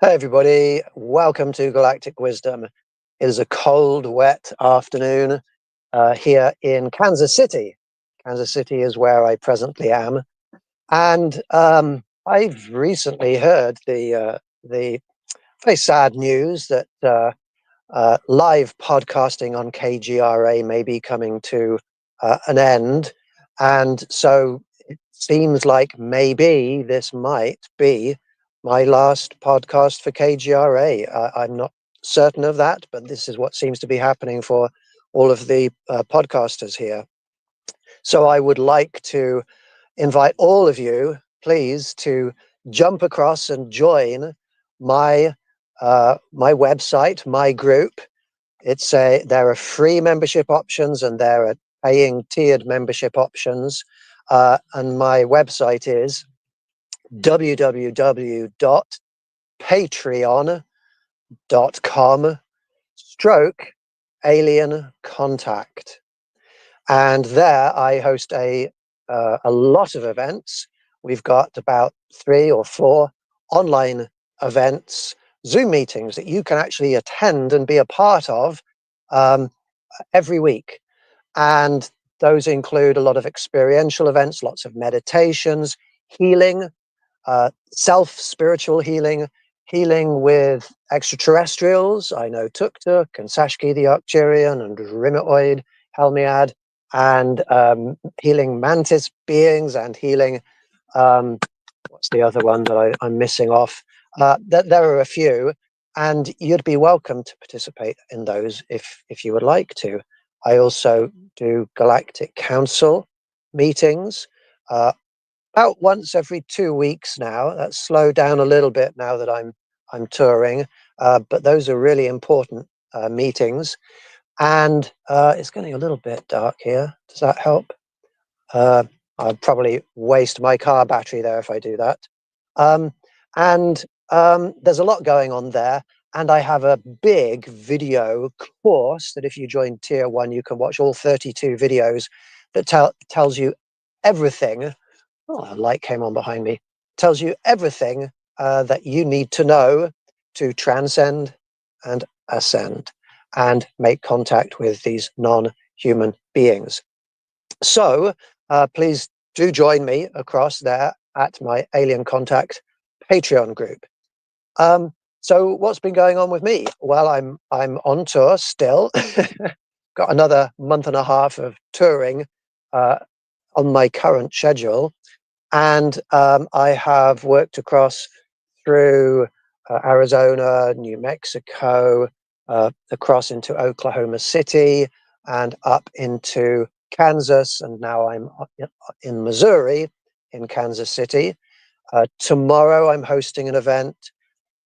Hey everybody, welcome to Galactic Wisdom. It is a cold, wet afternoon here in Kansas City. Kansas City is where I presently am. And I've recently heard the very sad news that live podcasting on KGRA may be coming to an end. And so it seems like maybe this might be my last podcast for KGRA. I'm not certain of that, but this is what seems to be happening for all of the podcasters here. So I would like to invite all of you, please, to jump across and join my my website, my group. There are free membership options and there are paying tiered membership options. And my website is www.patreon.com/alien contact. And there I host a lot of events. We've got about 3 or 4 online events, Zoom meetings that you can actually attend and be a part of every week. And those include a lot of experiential events, lots of meditations, healing, self-spiritual healing, healing with extraterrestrials. I know Tuk Tuk and Sashki the Arcturian and Rimetoid Helmiad, and healing mantis beings and healing, what's the other one that I'm missing off? There are a few, and you'd be welcome to participate in those if you would like to. I also do Galactic Council meetings about once every 2 weeks now. That's slowed down a little bit now that I'm touring, but those are really important meetings. And it's getting a little bit dark here. Does that help? I'll probably waste my car battery there if I do that. And there's a lot going on there. And I have a big video course that if you join Tier 1, you can watch all 32 videos that tells you everything. Oh, a light came on behind me. Tells you everything that you need to know to transcend and ascend and make contact with these non-human beings. So please do join me across there at my Alien Contact Patreon group. So what's been going on with me? Well, I'm on tour still. Got another month and a half of touring on my current schedule. And I have worked across through Arizona, New Mexico, across into Oklahoma City, and up into Kansas. And now I'm in Missouri, in Kansas City. Tomorrow I'm hosting an event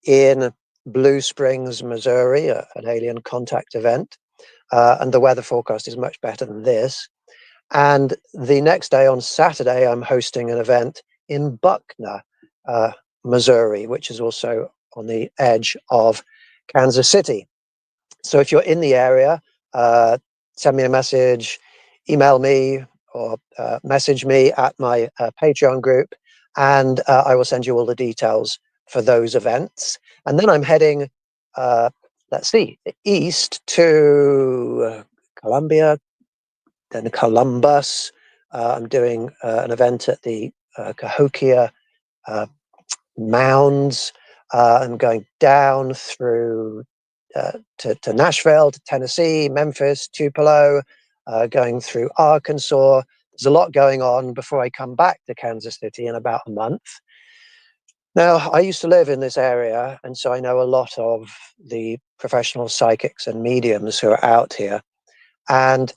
in Blue Springs, Missouri, an alien contact event. And the weather forecast is much better than this. And the next day, on Saturday, I'm hosting an event in Buckner, Missouri, which is also on the edge of Kansas City. So if you're in the area, send me a message, email me, or message me at my Patreon group, and I will send you all the details for those events. And then I'm heading, east to Columbia, then Columbus. I'm doing an event at the Cahokia Mounds. I'm going down through to Nashville, to Tennessee, Memphis, Tupelo, going through Arkansas. There's a lot going on before I come back to Kansas City in about a month. Now, I used to live in this area, and so I know a lot of the professional psychics and mediums who are out here. And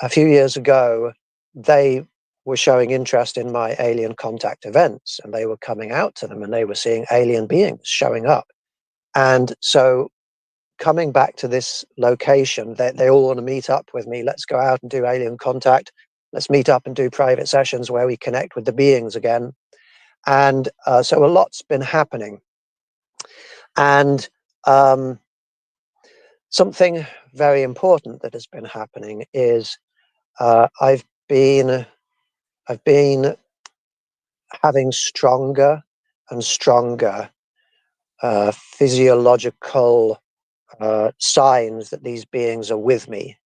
a few years ago, they were showing interest in my alien contact events, and they were coming out to them and they were seeing alien beings showing up. And so coming back to this location, they all want to meet up with me. Let's go out and do alien contact. Let's meet up and do private sessions where we connect with the beings again. And so a lot's been happening. And something very important that has been happening is I've been having stronger and stronger physiological signs that these beings are with me.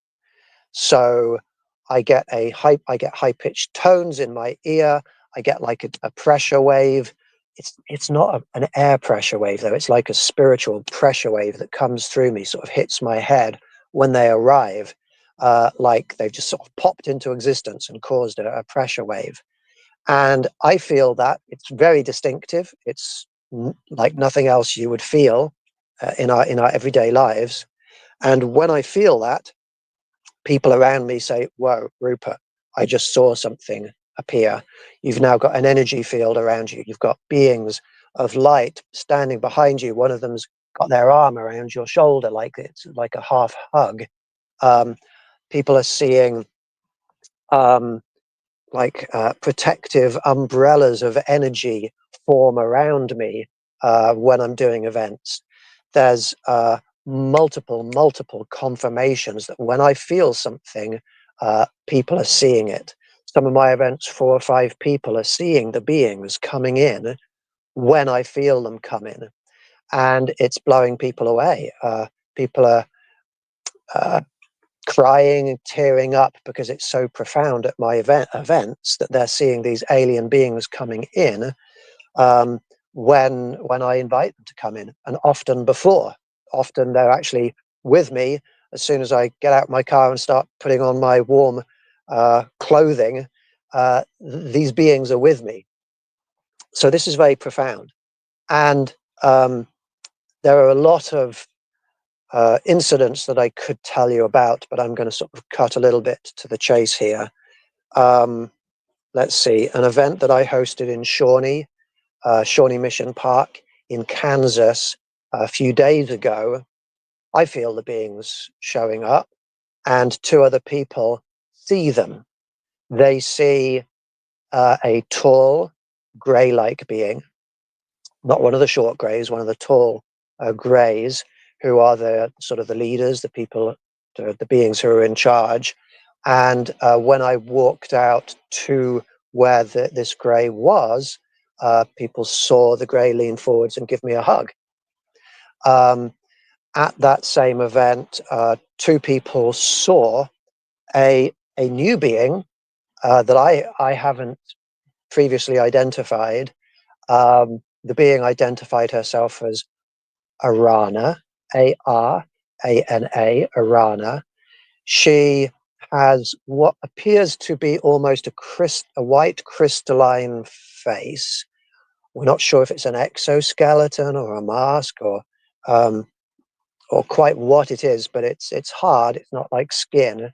So I get high pitched tones in my ear. I get like a pressure wave. It's not an air pressure wave though. It's like a spiritual pressure wave that comes through me, sort of hits my head when they arrive, like they've just sort of popped into existence and caused a pressure wave. And I feel that it's very distinctive. It's like nothing else you would feel in our everyday lives. And when I feel that, people around me say, "Whoa, Rupert, I just saw something appear. You've now got an energy field around you. You've got beings of light standing behind you. One of them's got their arm around your shoulder, like it's like a half hug." Um, People are seeing um, protective umbrellas of energy form around me when I'm doing events. There's multiple confirmations that when I feel something, people are seeing it. Some of my events, 4 or 5 people are seeing the beings coming in when I feel them come in, and it's blowing people away. People are uh, crying and tearing up because it's so profound at my events that they're seeing these alien beings coming in um, when I invite them to come in, and often before. Often they're actually with me as soon as I get out my car and start putting on my warm clothing. These beings are with me, so this is very profound, and there are a lot of incidents that I could tell you about, but I'm going to sort of cut a little bit to the chase here. Um, let's see, an event that I hosted in Shawnee Mission Park in Kansas a few days ago. I feel the beings showing up, and 2 other people see them. They see a tall, grey like being, not one of the short greys, one of the tall greys, who are the sort of the leaders, the people, the beings who are in charge. And when I walked out to where this grey was, people saw the grey lean forwards and give me a hug. Um, at that same event, 2 people saw a new being that I haven't previously identified. The being identified herself as Arana, Arana, Arana. She has what appears to be almost a white crystalline face. We're not sure if it's an exoskeleton or a mask or quite what it is, but it's hard. It's not like skin.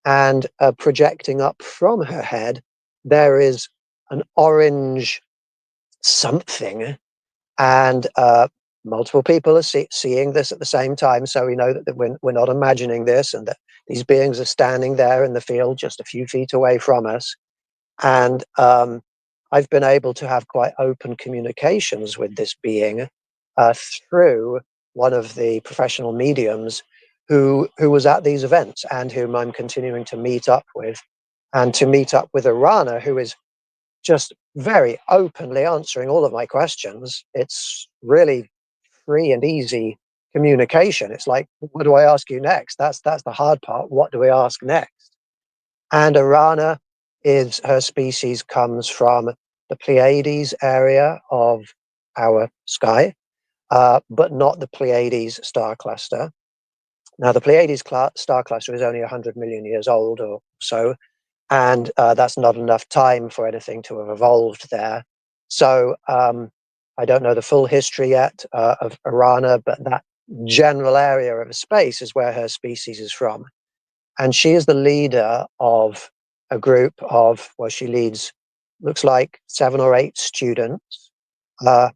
And projecting up from her head, there is an orange something, and multiple people are seeing this at the same time, so we know that we're not imagining this, and that these beings are standing there in the field just a few feet away from us. And I've been able to have quite open communications with this being through one of the professional mediums who was at these events and whom I'm continuing to meet up with, and to meet up with Arana, who is just very openly answering all of my questions. It's really free and easy communication. It's like, what do I ask you next? That's the hard part. What do we ask next? And Arana is her species comes from the Pleiades area of our sky, but not the Pleiades star cluster. Now, the Pleiades star cluster is only 100 million years old or so, and that's not enough time for anything to have evolved there. So I don't know the full history yet of Arana, but that general area of space is where her species is from. And she is the leader of a group of, well, she leads, looks like 7 or 8 students, uh,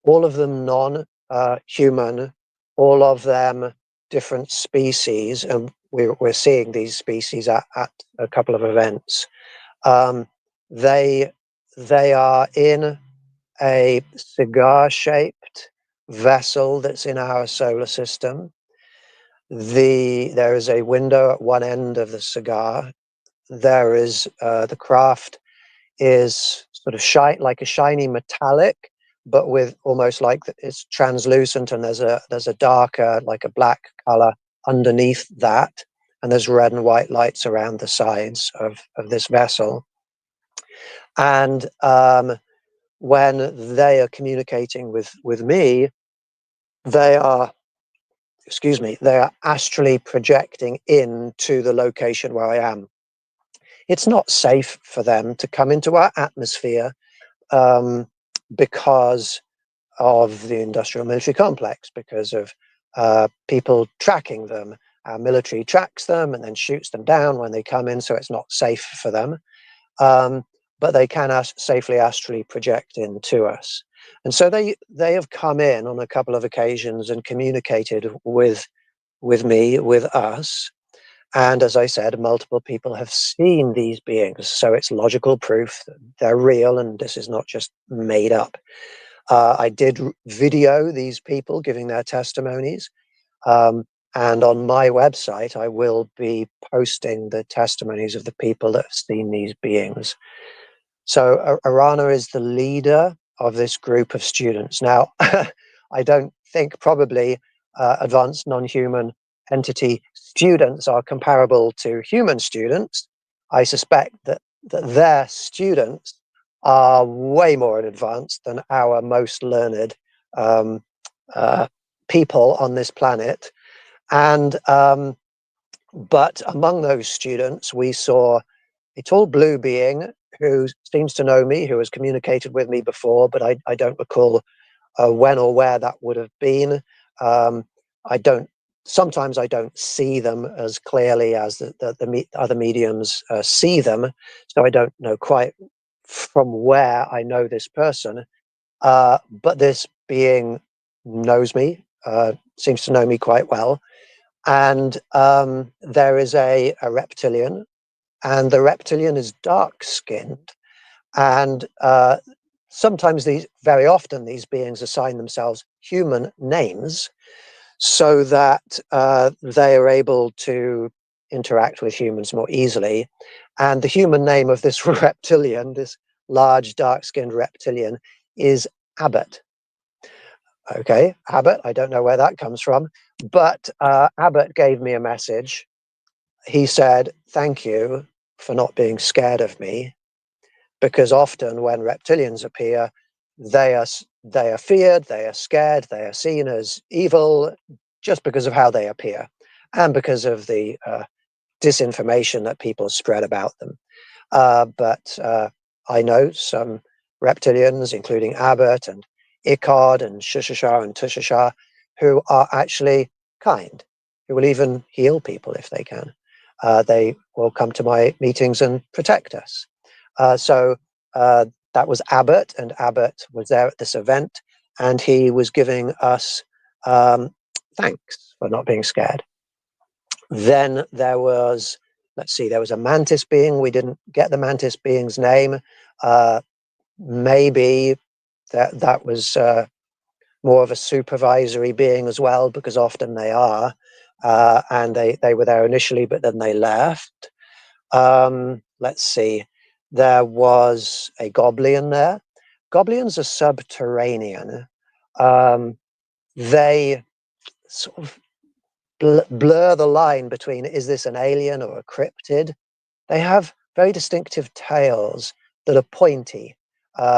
all of them non-human, all of them different species, and we're seeing these species at a couple of events. Um, they they are in a cigar-shaped vessel that's in our solar system. There is a window at one end of the cigar. There is the craft is sort of like a shiny metallic, but with almost like it's translucent, and there's a darker, like a black color underneath that, and there's red and white lights around the sides of this vessel. And when they are communicating with me, they are, excuse me, they are astrally projecting into the location where I am. It's not safe for them to come into our atmosphere because of the industrial military complex, because of people tracking them. Our military tracks them and then shoots them down when they come in, so it's not safe for them. But they can safely astrally project into us. And so they have come in on a couple of occasions and communicated with me, with us. And as I said, multiple people have seen these beings. So it's logical proof that they're real and this is not just made up. I did video these people giving their testimonies. And on my website, I will be posting the testimonies of the people that have seen these beings. So Arana is the leader of this group of students. Now, I don't think probably advanced non-human entity students are comparable to human students. I suspect that their students are way more advanced than our most learned people on this planet. And but among those students, we saw a tall blue being who seems to know me, who has communicated with me before, but I don't recall when or where that would have been. Sometimes I don't see them as clearly as the other mediums see them, so I don't know quite from where I know this person. But this being knows me, seems to know me quite well. And there is a reptilian, and the reptilian is dark-skinned. And very often, these beings assign themselves human names so that they are able to interact with humans more easily. And the human name of this reptilian, this large, dark-skinned reptilian, is Abbott. Okay, Abbott, I don't know where that comes from, but Abbott gave me a message. He said, "Thank you for not being scared of me," because often when reptilians appear, they are feared, they are scared, they are seen as evil just because of how they appear and because of the disinformation that people spread about them. But I know some reptilians, including Abbott and Icod and Shushashar and Tushashar, who are actually kind, who will even heal people if they can. They will come to my meetings and protect us. So that was Abbott, and Abbott was there at this event, and he was giving us thanks for not being scared. Then there was, let's see, there was a mantis being. We didn't get the mantis being's name. Maybe that was more of a supervisory being as well, because often they are. And they were there initially, but then they left. Let's see, there was a goblin there. Goblins are subterranean. They sort of blur the line between, is this an alien or a cryptid? They have very distinctive tails that are pointy.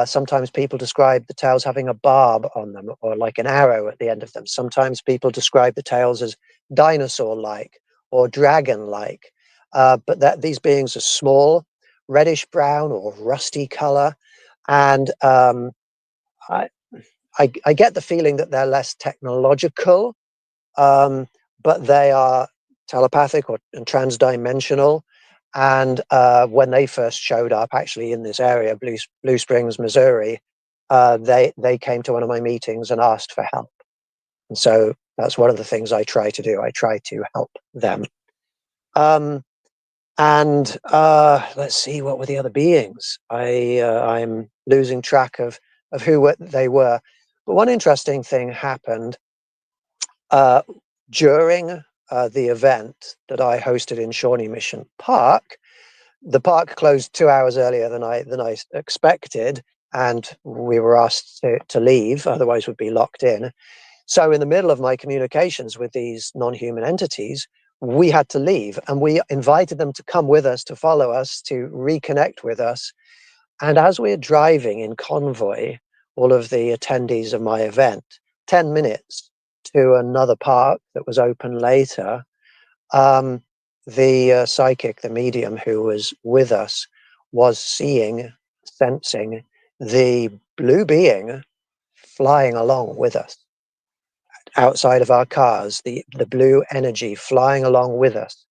Sometimes people describe the tails having a barb on them, or like an arrow at the end of them. Sometimes people describe the tails as dinosaur-like or dragon-like. But these beings are small, reddish brown or rusty color, and I get the feeling that they're less technological, but they are telepathic and transdimensional. And when they first showed up, actually in this area, Blue Springs, Missouri, they came to one of my meetings and asked for help. And so that's one of the things I try to do. I try to help them. And let's see, what were the other beings? I'm losing track of who they were. But one interesting thing happened during the event that I hosted in Shawnee Mission Park. The park closed 2 hours earlier than I expected, and we were asked to leave, otherwise we'd be locked in. So in the middle of my communications with these non-human entities, we had to leave, and we invited them to come with us, to follow us, to reconnect with us. And as we're driving in convoy, all of the attendees of my event, 10 minutes to another park that was open later, um, the psychic, the medium who was with us, was seeing, sensing the blue being flying along with us outside of our cars, the blue energy flying along with us,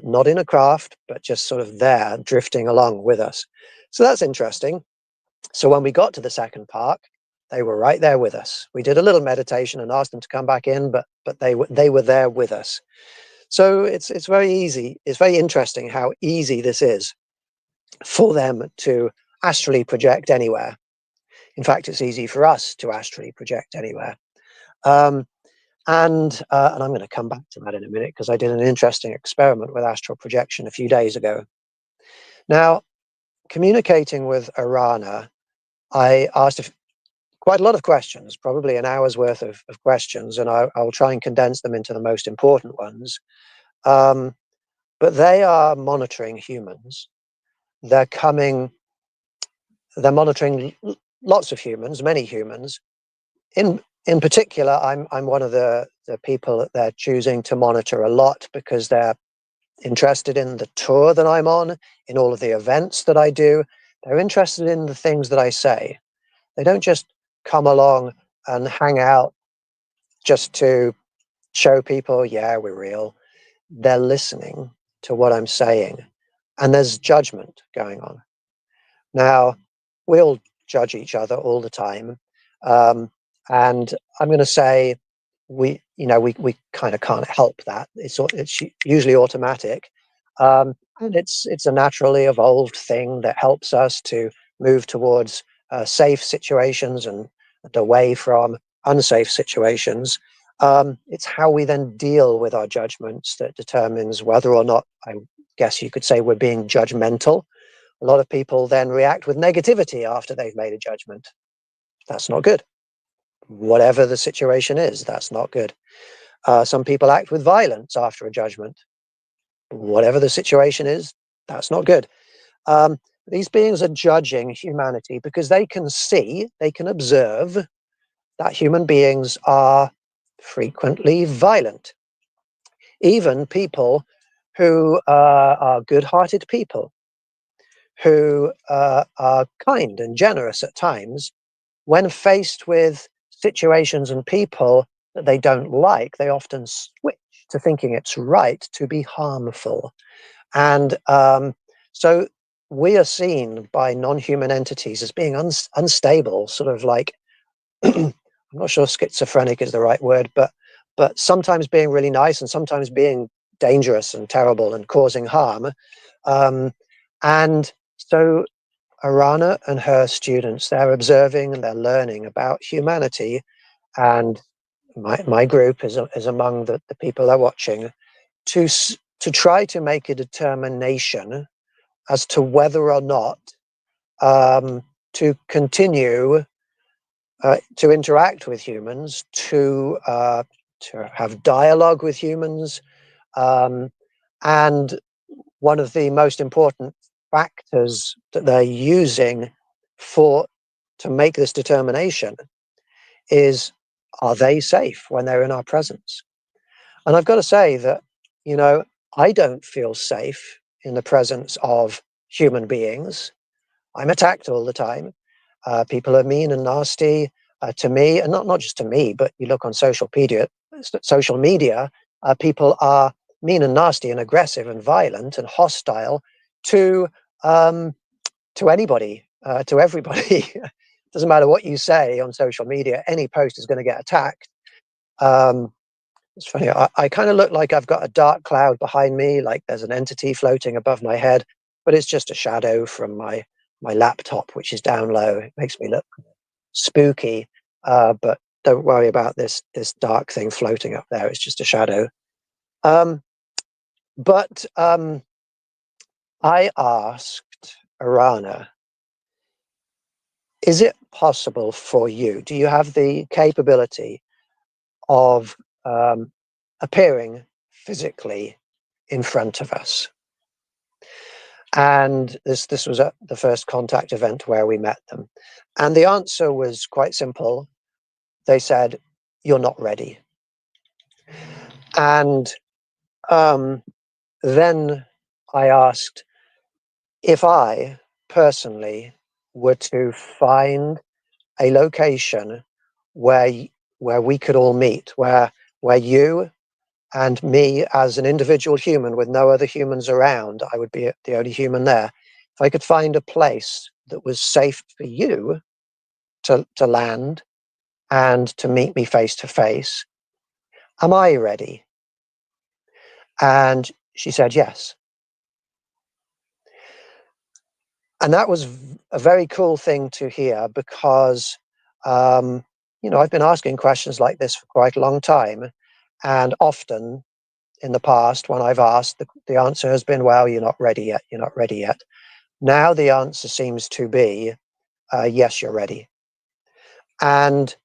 not in a craft, but just sort of there, drifting along with us. So that's interesting. So when we got to the second park, they were right there with us. We did a little meditation and asked them to come back in, but they were there with us. So it's very easy. It's very interesting how easy this is for them to astrally project anywhere. In fact, it's easy for us to astrally project anywhere. Um, and I'm going to come back to that in a minute, because I did an interesting experiment with astral projection a few days ago. Now, communicating with Arana, I asked quite a lot of questions, probably an hour's worth of questions, and I'll try and condense them into the most important ones. But they are monitoring humans. They're coming, they're monitoring lots of humans, many humans. In particular, I'm one of the people that they're choosing to monitor a lot, because they're interested in the tour that I'm on, in all of the events that I do. They're interested in the things that I say. They don't just come along and hang out just to show people, yeah, we're real. They're listening to what I'm saying, and there's judgment going on. Now, we all judge each other all the time. And I'm going to say we kind of can't help that. It's usually automatic. And it's a naturally evolved thing that helps us to move towards safe situations and away from unsafe situations. It's how we then deal with our judgments that determines whether or not, I guess you could say, we're being judgmental. A lot of people then react with negativity after they've made a judgment. That's not good. Whatever the situation is, that's not good. Some people act with violence after a judgment. Whatever the situation is, that's not good. These beings are judging humanity because they can see, they can observe that human beings are frequently violent. Even people who are good-hearted people, who are kind and generous at times, when faced with situations and people that they don't like, they often switch to thinking it's right to be harmful. And so we are seen by non-human entities as being unstable, sort of like, I'm not sure schizophrenic is the right word, but sometimes being really nice and sometimes being dangerous and terrible and causing harm. And so Arana and her students, they're observing and they're learning about humanity. And my group is among the people they're watching to try to make a determination as to whether or not to continue to interact with humans, to have dialogue with humans. And one of the most important factors that they're using to make this determination is, are they safe when they're in our presence? And I've got to say that, I don't feel safe in the presence of human beings. I'm attacked all the time. People are mean and nasty to me, and not just to me, but you look on social media, people are mean and nasty and aggressive and violent and hostile to anybody, to everybody. Doesn't matter what you say on social media, any post is going to get attacked. It's funny, I kind of look like I've got a dark cloud behind me, like there's an entity floating above my head, but it's just a shadow from my laptop, which is down low. It makes me look spooky, but don't worry about this dark thing floating up there. It's just a shadow. But I asked Arana, is it possible for you? Do you have the capability of appearing physically in front of us? And this was at the first contact event where we met them. And the answer was quite simple. They said, "You're not ready." And then I asked if I personally were to find a location where where we could all meet, where you and me as an individual human with no other humans around, I would be the only human there. If I could find a place that was safe for you to land and to meet me face to face, am I ready? And she said yes. And that was a very cool thing to hear because, I've been asking questions like this for quite a long time. And often in the past, when I've asked, the answer has been, well, you're not ready yet. You're not ready yet. Now the answer seems to be, yes, you're ready. And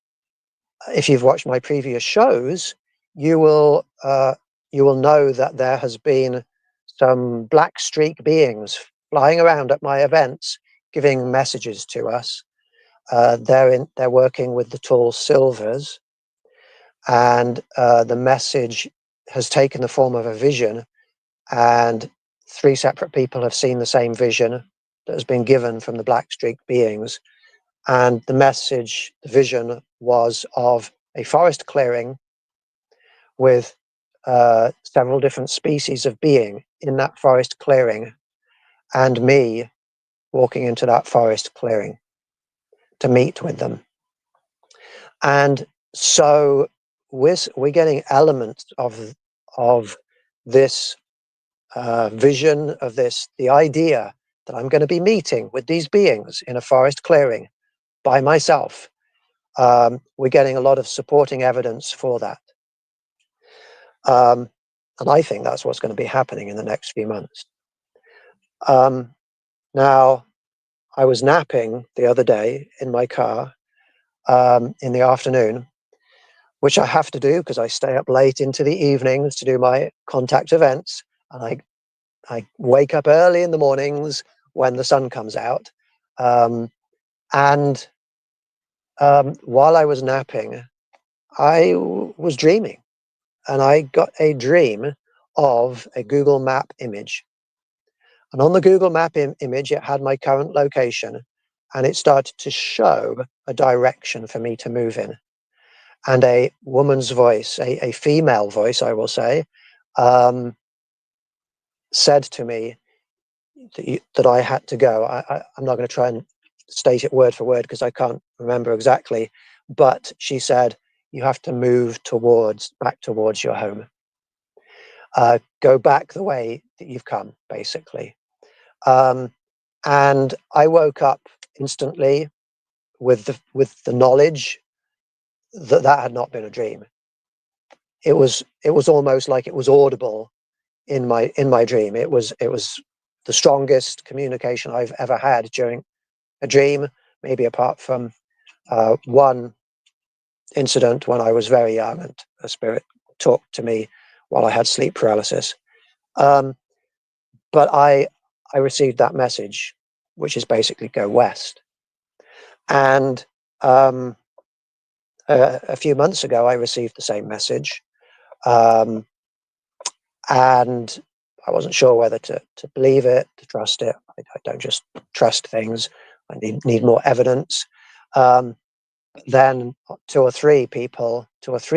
if you've watched my previous shows, you will know that there has been some black streak beings flying around at my events, giving messages to us. They're working with the tall silvers, and the message has taken the form of a vision, and 3 separate people have seen the same vision that has been given from the black streak beings. And the message, the vision, was of a forest clearing with several different species of being in that forest clearing, and me walking into that forest clearing to meet with them. And so we're getting elements of this vision, of the idea that I'm going to be meeting with these beings in a forest clearing by myself. We're getting a lot of supporting evidence for that. And I think that's what's going to be happening in the next few months. Now, I was napping the other day in my car in the afternoon, which I have to do because I stay up late into the evenings to do my contact events. And I wake up early in the mornings when the sun comes out. And while I was napping, I was dreaming. And I got a dream of a Google Map image. And on the Google Map image, it had my current location, and it started to show a direction for me to move in. And a woman's voice, a female voice, I will say, said to me that I had to go. I'm not going to try and state it word for word because I can't remember exactly, but she said, you have to move back towards your home. Go back the way that you've come, basically. And I woke up instantly with the knowledge that had not been a dream. It was almost like it was audible in my dream. It was the strongest communication I've ever had during a dream, maybe apart from one incident when I was very young and a spirit talked to me while I had sleep paralysis. But I received that message, which is basically go west. And a few months ago, I received the same message, and I wasn't sure whether to believe it, to trust it. I don't just trust things. I need more evidence. Then 2 or 3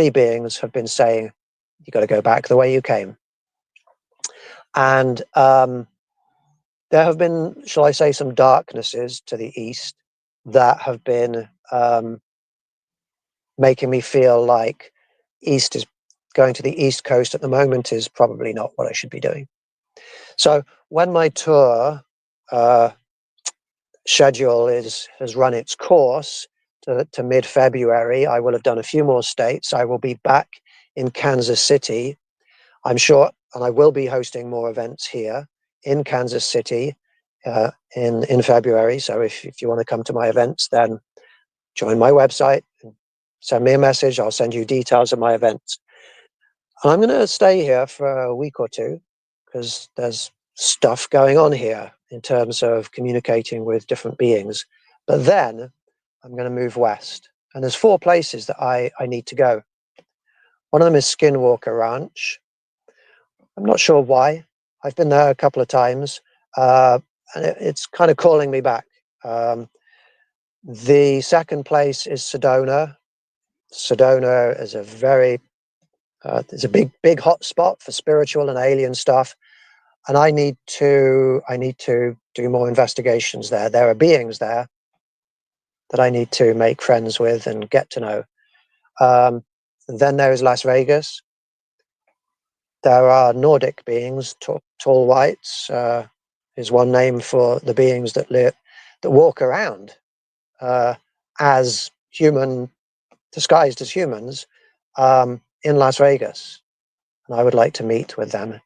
beings have been saying, you got to go back the way you came. And there have been, shall I say, some darknesses to the east that have been making me feel like going to the East Coast at the moment is probably not what I should be doing. So when my tour schedule has run its course to mid-February, I will have done a few more states. I will be back in Kansas City, I'm sure, and I will be hosting more events here in Kansas City in February. So if you want to come to my events, then join my website, send me a message. I'll send you details of my events. And I'm going to stay here for a week or two because there's stuff going on here in terms of communicating with different beings. But then I'm going to move west. And there's 4 places that I need to go. One of them is Skinwalker Ranch. I'm not sure why. I've been there a couple of times, and it's kind of calling me back. The second place is Sedona. Sedona is a very it's a big hot spot for spiritual and alien stuff, and I need to do more investigations there. There are beings there that I need to make friends with and get to know. Then there is Las Vegas. There are Nordic beings, tall whites is one name for the beings that walk around as human, disguised as humans, in Las Vegas. And I would like to meet with them.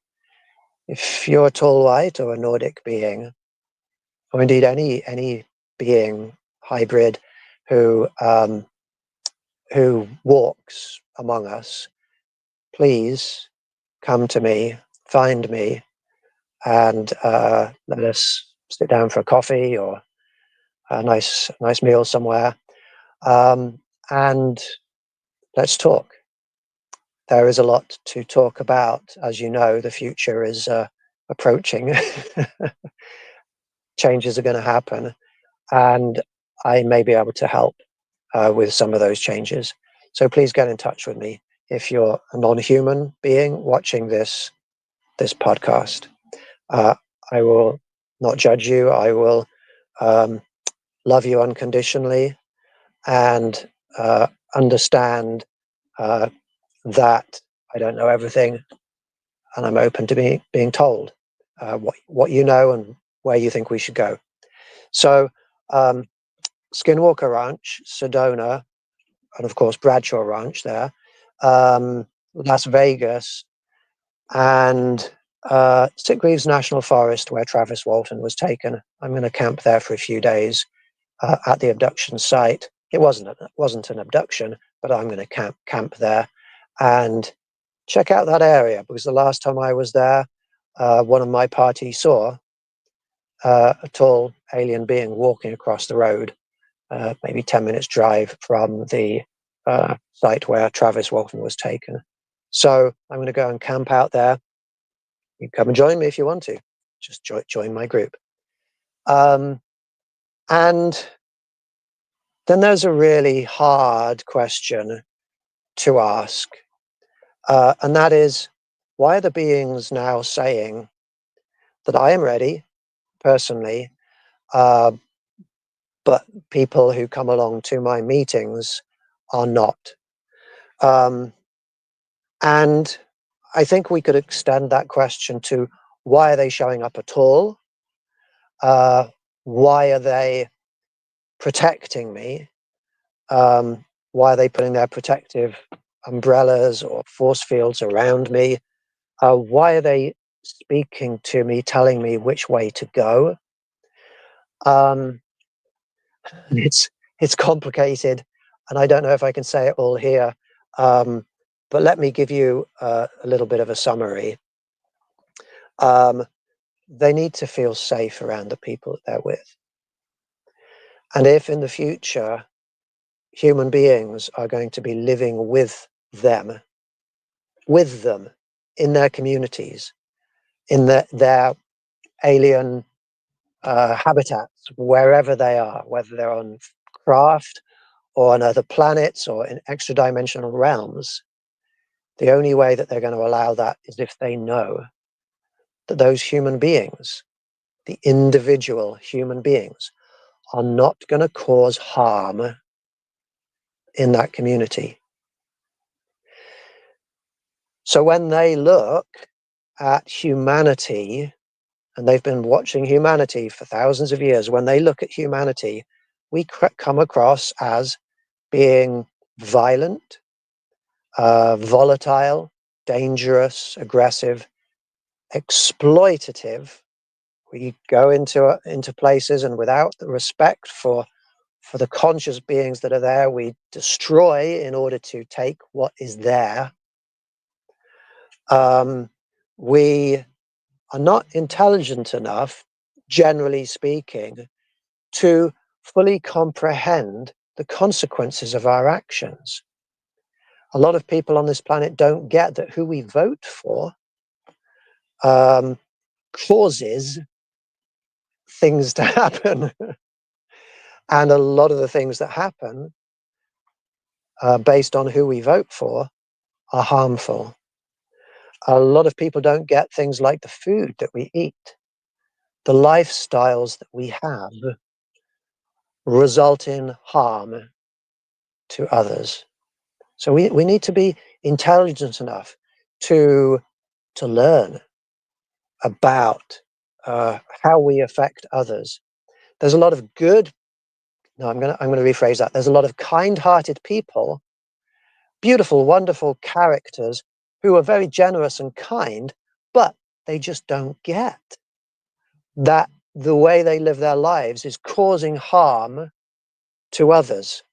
If you're a tall white or a Nordic being, or indeed any being hybrid who walks among us, please come to me, find me, and let us sit down for a coffee or a nice meal somewhere, and let's talk. There is a lot to talk about. As you know, the future is approaching. Changes are going to happen, and I may be able to help with some of those changes. So please get in touch with me if you're a non-human being watching this podcast. I will not judge you. I will love you unconditionally and understand that I don't know everything, and I'm open to being told what you know and where you think we should go. So Skinwalker Ranch, Sedona, and of course Bradshaw Ranch there, Las Vegas, and Sitgreaves National Forest, where Travis Walton was taken. I'm going to camp there for a few days at the abduction site. It wasn't an abduction, but I'm going to camp there and check out that area, because the last time I was there, one of my party saw a tall alien being walking across the road, maybe 10 minutes drive from the site where Travis Walton was taken. So I'm going to go and camp out there. You can come and join me if you want to. Just join my group. And then there's a really hard question to ask, and that is, why are the beings now saying that I am ready, personally, but people who come along to my meetings are not? And I think we could extend that question to, why are they showing up at all? Why are they protecting me? Why are they putting their protective umbrellas or force fields around me? Why are they speaking to me, telling me which way to go? It's complicated, and I don't know if I can say it all here, but let me give you a little bit of a summary. They need to feel safe around the people that they're with. And if in the future human beings are going to be living with them in their communities, in their alien habitats, wherever they are, whether they're on craft or on other planets or in extra dimensional realms, the only way that they're going to allow that is if they know that those human beings, the individual human beings, are not going to cause harm in that community. So when they look at humanity, and they've been watching humanity for thousands of years, when they look at humanity, we come across as being violent, volatile, dangerous, aggressive, exploitative, We go into places, and without the respect for the conscious beings that are there, we destroy in order to take what is there. We are not intelligent enough, generally speaking, to fully comprehend the consequences of our actions. A lot of people on this planet don't get that who we vote for causes things to happen. And a lot of the things that happen based on who we vote for are harmful. A lot of people don't get things like the food that we eat, the lifestyles that we have result in harm to others. So we need to be intelligent enough to learn about how we affect others. There's a lot of good. No, I'm going to rephrase that. There's a lot of kind-hearted people, beautiful, wonderful characters who are very generous and kind, but they just don't get that the way they live their lives is causing harm to others.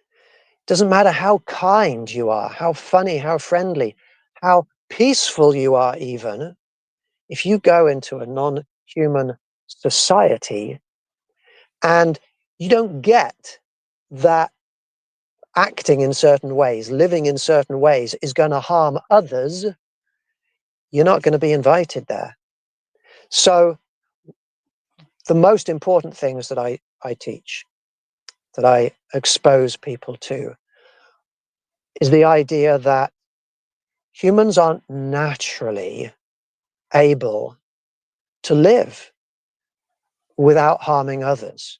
It doesn't matter how kind you are, how funny, how friendly, how peaceful you are even. If you go into a non-human society and you don't get that acting in certain ways, living in certain ways is going to harm others, you're not going to be invited there. So the most important things that I teach, that I expose people to, is the idea that humans aren't naturally able to live without harming others.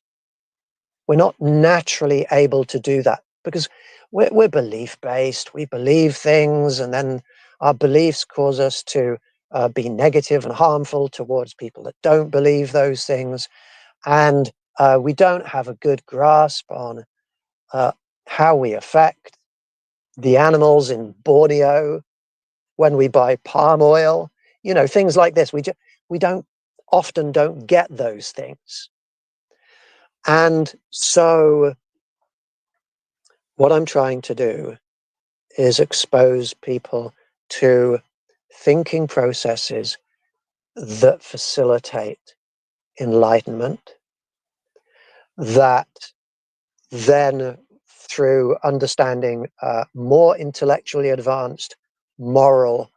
We're not naturally able to do that because we're belief-based. We believe things, and then our beliefs cause us to be negative and harmful towards people that don't believe those things. And we don't have a good grasp on how we affect the animals in Borneo when we buy palm oil, things like this. We often don't get those things. And so what I'm trying to do is expose people to thinking processes that facilitate enlightenment, that then through understanding more intellectually advanced moral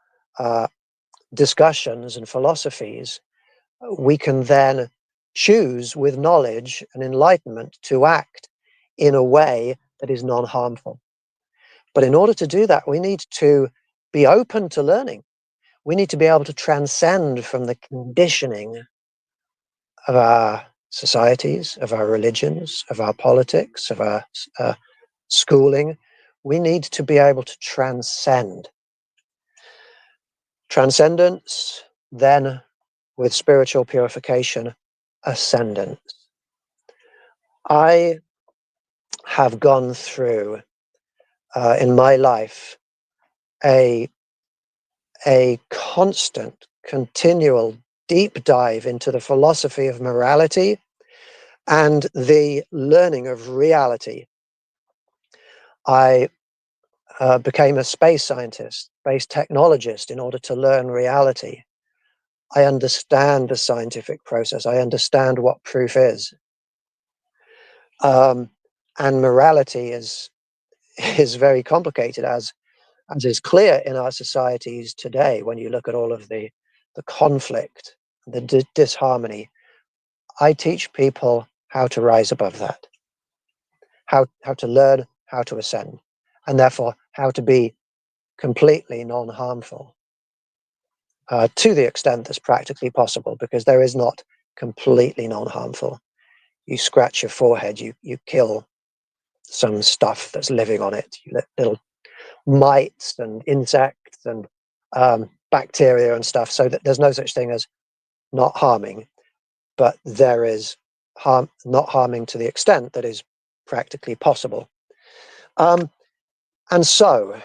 discussions and philosophies, we can then choose with knowledge and enlightenment to act in a way that is non-harmful. But in order to do that, we need to be open to learning. We need to be able to transcend from the conditioning of our societies, of our religions, of our politics, of our schooling. We need to be able to transcend. Transcendence, then with spiritual purification, ascendance. I have gone through in my life a constant, continual deep dive into the philosophy of morality and the learning of reality. I became a space scientist, space technologist in order to learn reality. I understand the scientific process. I understand what proof is. And morality is very complicated, as is clear in our societies today when you look at all of the conflict, the disharmony. I teach people how to rise above that, how to learn how to ascend, and therefore how to be completely non-harmful to the extent that's practically possible, because there is not completely non-harmful. You scratch your forehead, you kill some stuff that's living on it, little mites and insects and bacteria and stuff, so that there's no such thing as not harming, but there is not harming to the extent that is practically possible. And so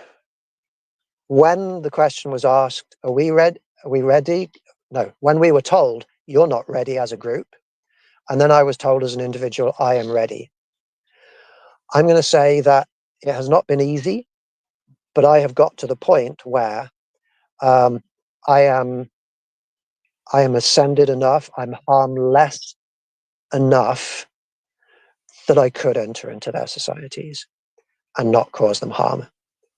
when the question was asked, are we ready? No, when we were told, you're not ready as a group. And then I was told as an individual, I am ready. I'm going to say that it has not been easy, but I have got to the point where um, I am ascended enough, I'm harmless enough that I could enter into their societies and not cause them harm.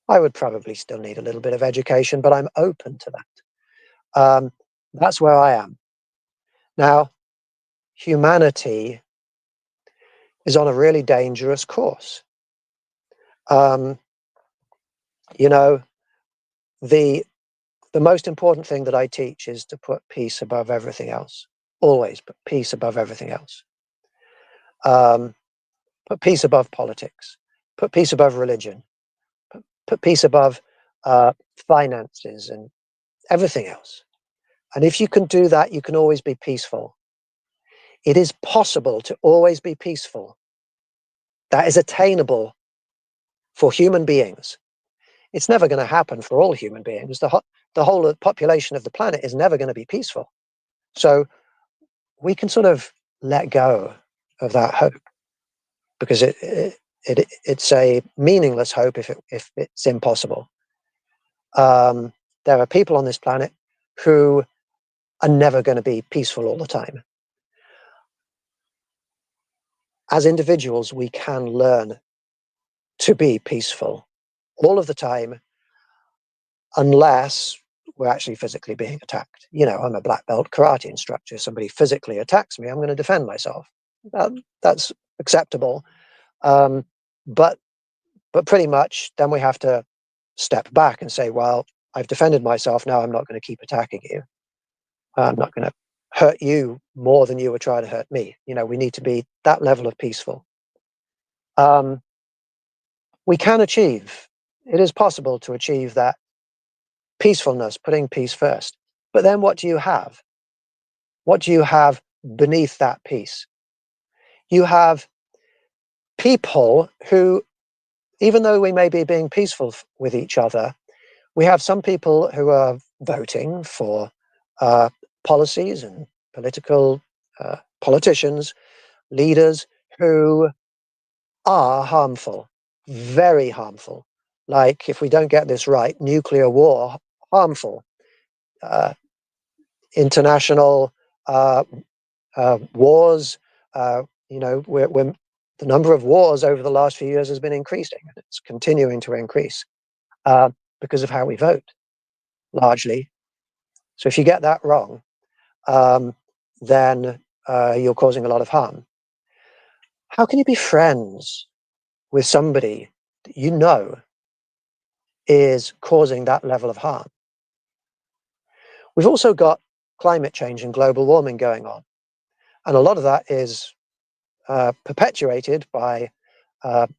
I would probably still need a little bit of education, but I'm open to that. That's where I am. Now, humanity is on a really dangerous course. Um, you know, the most important thing that I teach is to put peace above everything else. Always put peace above everything else. Put peace above politics. Put peace above religion. Put peace above finances and everything else. And if you can do that, you can always be peaceful. It is possible to always be peaceful. That is attainable for human beings. It's never going to happen for all human beings. The whole population of the planet is never going to be peaceful. So we can sort of let go of that hope, because it's a meaningless hope if it's impossible. There are people on this planet who are never going to be peaceful all the time. As individuals, we can learn to be peaceful all of the time, unless we're actually physically being attacked. I'm a black belt karate instructor. If somebody physically attacks me, I'm going to defend myself. That's acceptable. But pretty much then we have to step back and say, well, I've defended myself. Now I'm not going to keep attacking you. I'm not going to hurt you more than you were trying to hurt me. We need to be that level of peaceful. We can achieve. It is possible to achieve that peacefulness, putting peace first. But then what do you have? What do you have beneath that peace? You have people who, even though we may be being peaceful with each other, we have some people who are voting for policies and politicians, leaders who are harmful, very harmful. Like, if we don't get this right, nuclear war, harmful. International wars, the number of wars over the last few years has been increasing, and it's continuing to increase because of how we vote, largely. So if you get that wrong, then you're causing a lot of harm. How can you be friends with somebody that you know is causing that level of harm? We've also got climate change and global warming going on, and a lot of that is perpetuated by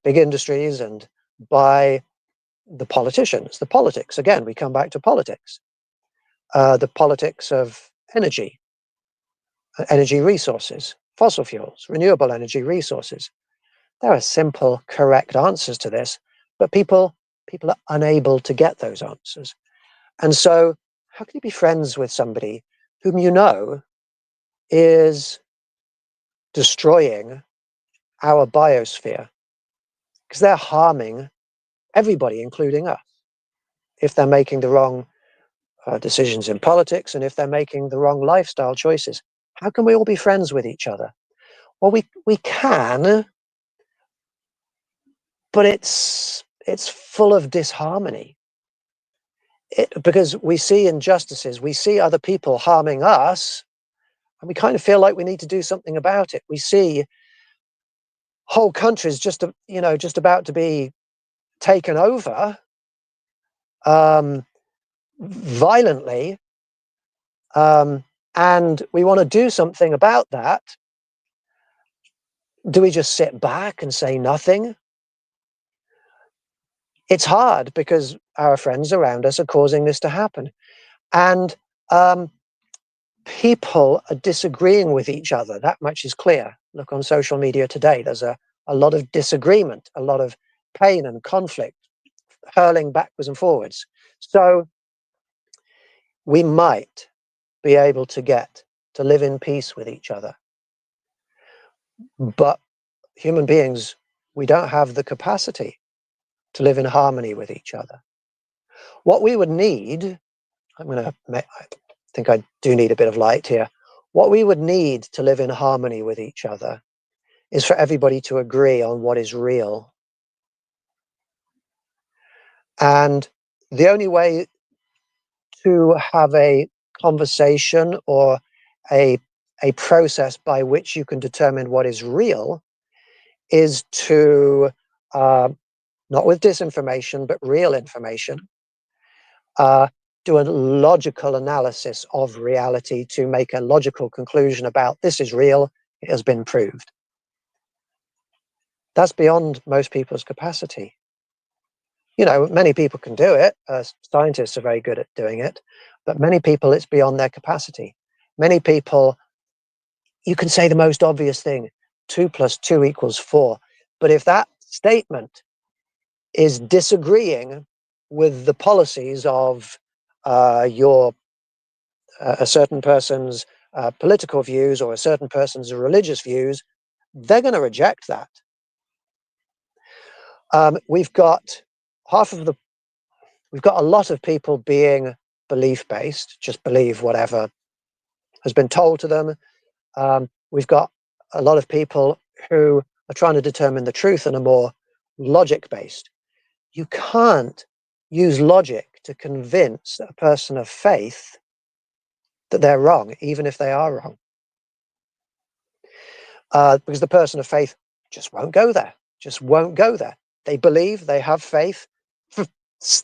big industries and by the politicians, the politics. Again, we come back to politics. The politics of energy resources, fossil fuels, renewable energy resources. There are simple, correct answers to this, but people are unable to get those answers. And so, how can you be friends with somebody whom you know is destroying our biosphere? Because they're harming everybody, including us, if they're making the wrong decisions in politics, and if they're making the wrong lifestyle choices. How can we all be friends with each other? Well, we can, but it's full of disharmony. Because we see injustices, we see other people harming us, and we kind of feel like we need to do something about it. We see whole countries just about to be taken over violently, and we want to do something about that. Do we just sit back and say nothing? It's hard, because our friends around us are causing this to happen, and people are disagreeing with each other. That much is clear. Look on social media today. There's a lot of disagreement, a lot of pain and conflict, hurling backwards and forwards. So we might be able to get to live in peace with each other. But human beings, we don't have the capacity to live in harmony with each other. What we would need, I think I do need a bit of light here. What we would need to live in harmony with each other is for everybody to agree on what is real. And the only way to have a conversation or a process by which you can determine what is real is to, not with disinformation, but real information, do a logical analysis of reality to make a logical conclusion about this is real, it has been proved. That's beyond most people's capacity. You know, many people can do it. Scientists are very good at doing it, but many people, it's beyond their capacity. Many people, you can say the most obvious thing, 2 + 2 = 4. But if that statement is disagreeing with the policies of a certain person's political views or a certain person's religious views, they're going to reject that. We've got a lot of people being belief-based, just believe whatever has been told to them. We've got a lot of people who are trying to determine the truth and are more logic-based. You can't use logic to convince a person of faith that they're wrong, even if they are wrong. Because the person of faith just won't go there, just won't go there. They believe, they have faith,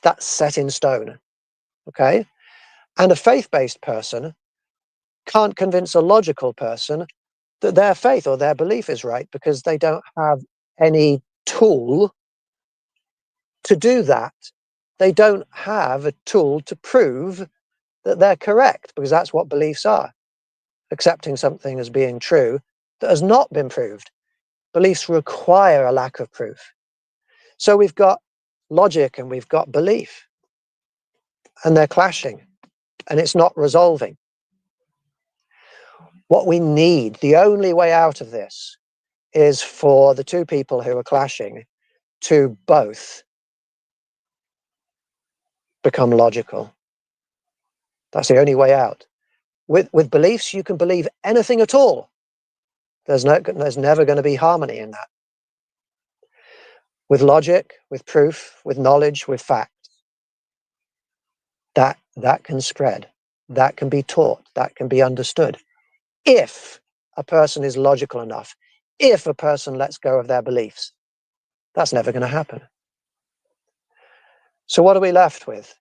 that's set in stone, okay? And a faith-based person can't convince a logical person that their faith or their belief is right because they don't have any tool to do that. They don't have a tool to prove that they're correct, because that's what beliefs are. Accepting something as being true that has not been proved. Beliefs require a lack of proof. So we've got logic and we've got belief, and they're clashing, and it's not resolving. What we need, the only way out of this, is for the two people who are clashing to both become logical. That's the only way out. With beliefs, you can believe anything at all. There's never going to be harmony in that. With logic, with proof, with knowledge, with facts, that can spread, that can be taught, that can be understood. If a person is logical enough, if a person lets go of their beliefs, that's never going to happen. So what are we left with?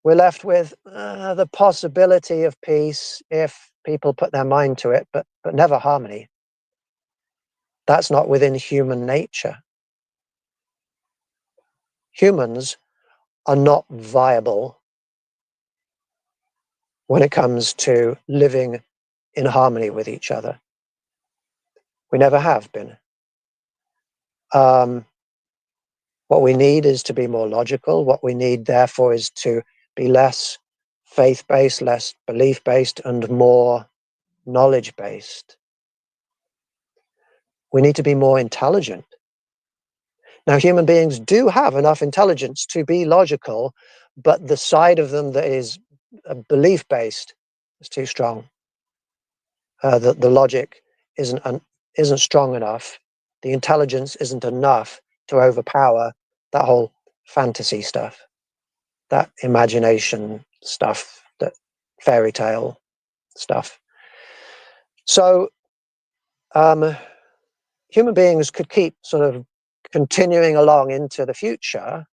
We're left with the possibility of peace if people put their mind to it, but never harmony. That's not within human nature. Humans are not viable when it comes to living in harmony with each other. We never have been. What we need is to be more logical. What we need, therefore, is to be less faith-based, less belief-based, and more knowledge-based. We need to be more intelligent. Now, human beings do have enough intelligence to be logical, but the side of them that is belief-based is too strong. The logic isn't strong enough. The intelligence isn't enough to overpower that whole fantasy stuff, that imagination stuff, that fairy tale stuff. So human beings could keep sort of continuing along into the future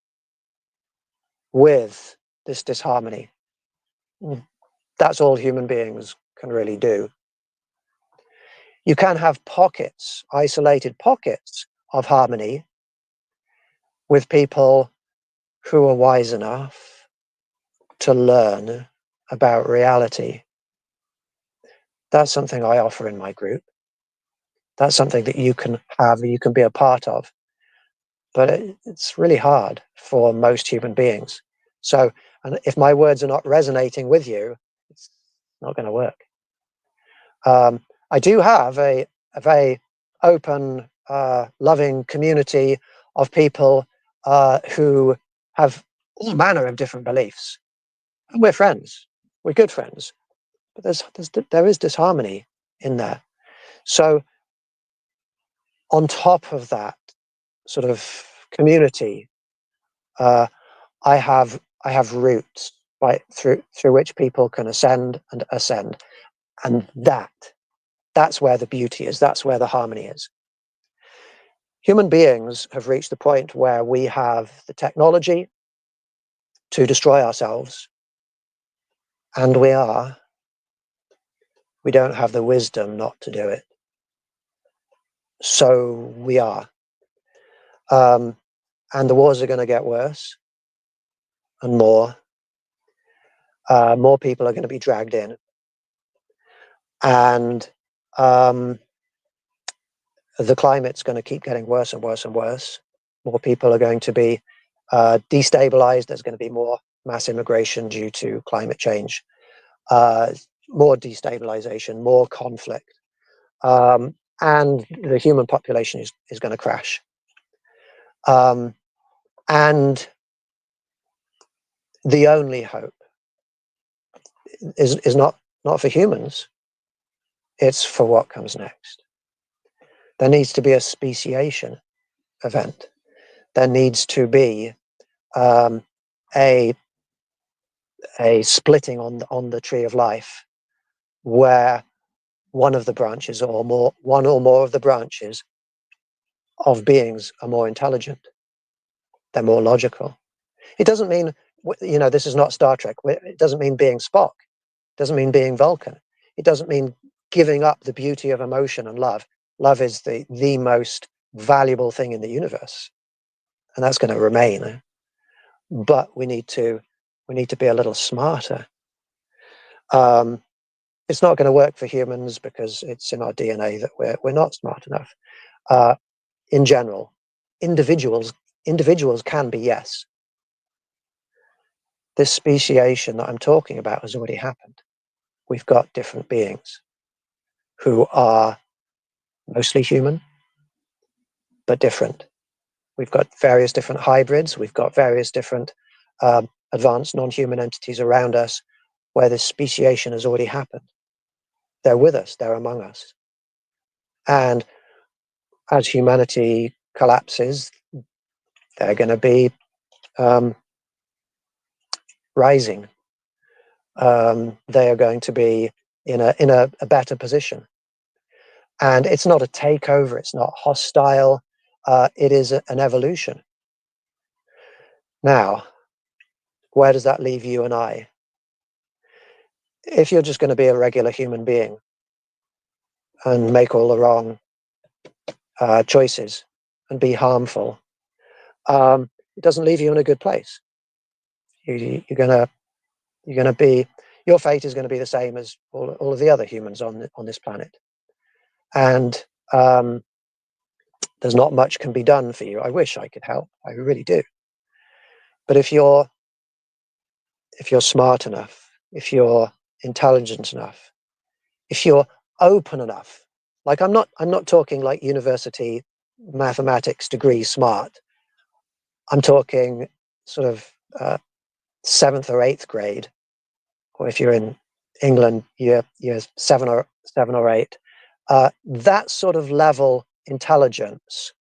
with this disharmony. That's all human beings can really do. You can have pockets, isolated pockets of harmony with people who are wise enough to learn about reality. That's something I offer in my group. That's something that you can have, you can be a part of. But it's really hard for most human beings. So, and if my words are not resonating with you, it's not going to work. I do have a very open, loving community of people who have all manner of different beliefs, and we're friends. We're good friends, but there is disharmony in there. So, on top of that sort of community, uh, I have routes through which people can ascend and ascend, and that's where the beauty is. That's where the harmony is. Human beings have reached the point where we have the technology to destroy ourselves, and we don't have the wisdom not to do it. So we are. And the wars are going to get worse and more. More people are going to be dragged in. And the climate's going to keep getting worse and worse and worse. More people are going to be destabilized. There's going to be more mass immigration due to climate change, more destabilization, more conflict. And the human population is going to crash. And the only hope is not for humans, it's for what comes next. There needs to be a speciation event. There needs to be a splitting on the tree of life, where one of the branches one or more of the branches of beings are more intelligent. They're more logical. It doesn't mean, this is not Star Trek. It doesn't mean being Spock. It doesn't mean being Vulcan. It doesn't mean giving up the beauty of emotion and love. Love is the most valuable thing in the universe, and that's going to remain. But we need to be a little smarter. It's not going to work for humans because it's in our DNA that we're not smart enough. In general, individuals can be, yes. This speciation that I'm talking about has already happened. We've got different beings who are mostly human, but different. We've got various different hybrids. We've got various different advanced non-human entities around us where this speciation has already happened. They're with us. They're among us. And as humanity collapses, they're going to be rising. They are going to be in a better position. And it's not a takeover. It's not hostile. It is an evolution. Now, where does that leave you and I? If you're just going to be a regular human being and make all the wrong choices and be harmful, it doesn't leave you in a good place. You're gonna be, your fate is going to be the same as all of the other humans on this planet, and there's not much can be done for you. I wish I could help. I really do. But if you're smart enough, if you're intelligent enough, if you're open enough, like I'm not talking like university mathematics degree smart. I'm talking sort of 7th or 8th grade, or if you're in England, year 7 or 8. That sort of level intelligence.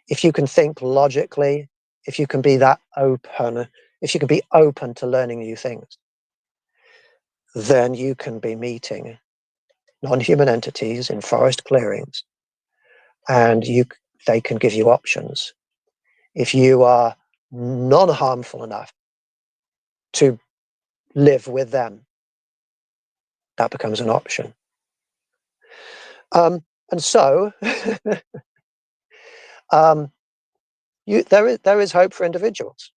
If you can think logically, if you can be that open, if you can be open to learning new things, then you can be meeting non-human entities in forest clearings, and they can give you options. If you are non-harmful enough to live with them, that becomes an option. And so there is hope for individuals.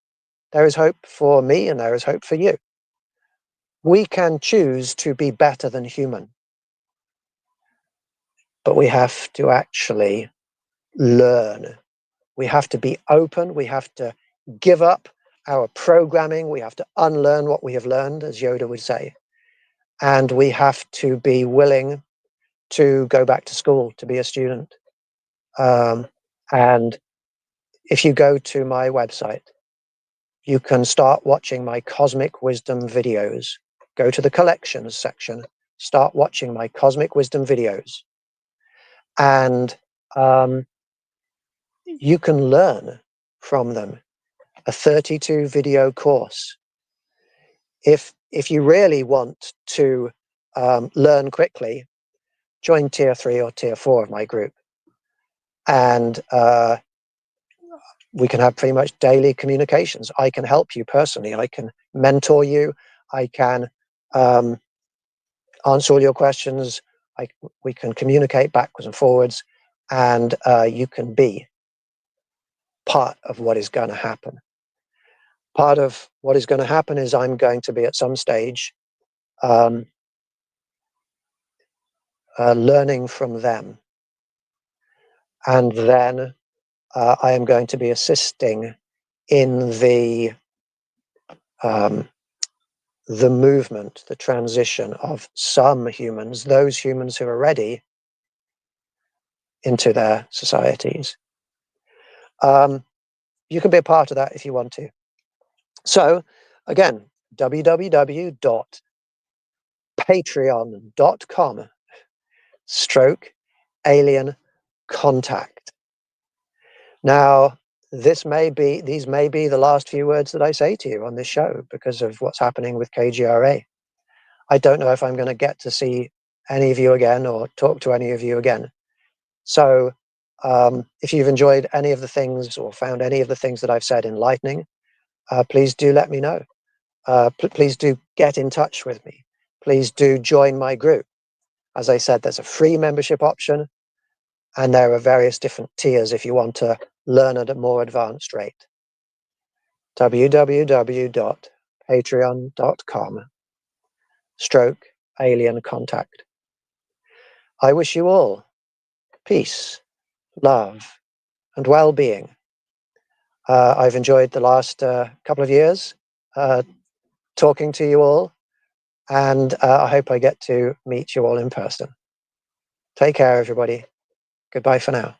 There is hope for me, and there is hope for you. We can choose to be better than human, but we have to actually learn. We have to be open. We have to give up our programming. We have to unlearn what we have learned, as Yoda would say. And we have to be willing to go back to school to be a student. And if you go to my website, you can start watching my Cosmic Wisdom videos. Go to the collections section, start watching my Cosmic Wisdom videos, and you can learn from them. A 32 video course. If you really want to learn quickly, join tier 3 or tier 4 of my group, and we can have pretty much daily communications. I can help you personally. I can mentor you. I can answer all your questions. We can communicate backwards and forwards, and you can be part of what is going to happen. Part of what is going to happen is I'm going to be at some stage learning from them, and then I am going to be assisting in the movement, the transition of some humans, those humans who are ready, into their societies. You can be a part of that if you want to. So again, www.patreon.com/alien contact. Now, these may be the last few words that I say to you on this show because of what's happening with KGRA. I don't know if I'm going to get to see any of you again or talk to any of you again. So if you've enjoyed any of the things or found any of the things that I've said enlightening, please do let me know. Please do get in touch with me. Please do join my group. As I said, there's a free membership option, and there are various different tiers if you want to learn at a more advanced rate. www.patreon.com/alien contact. I wish you all peace, love, and well-being. I've enjoyed the last couple of years talking to you all, and I hope I get to meet you all in person. Take care, everybody. Goodbye for now.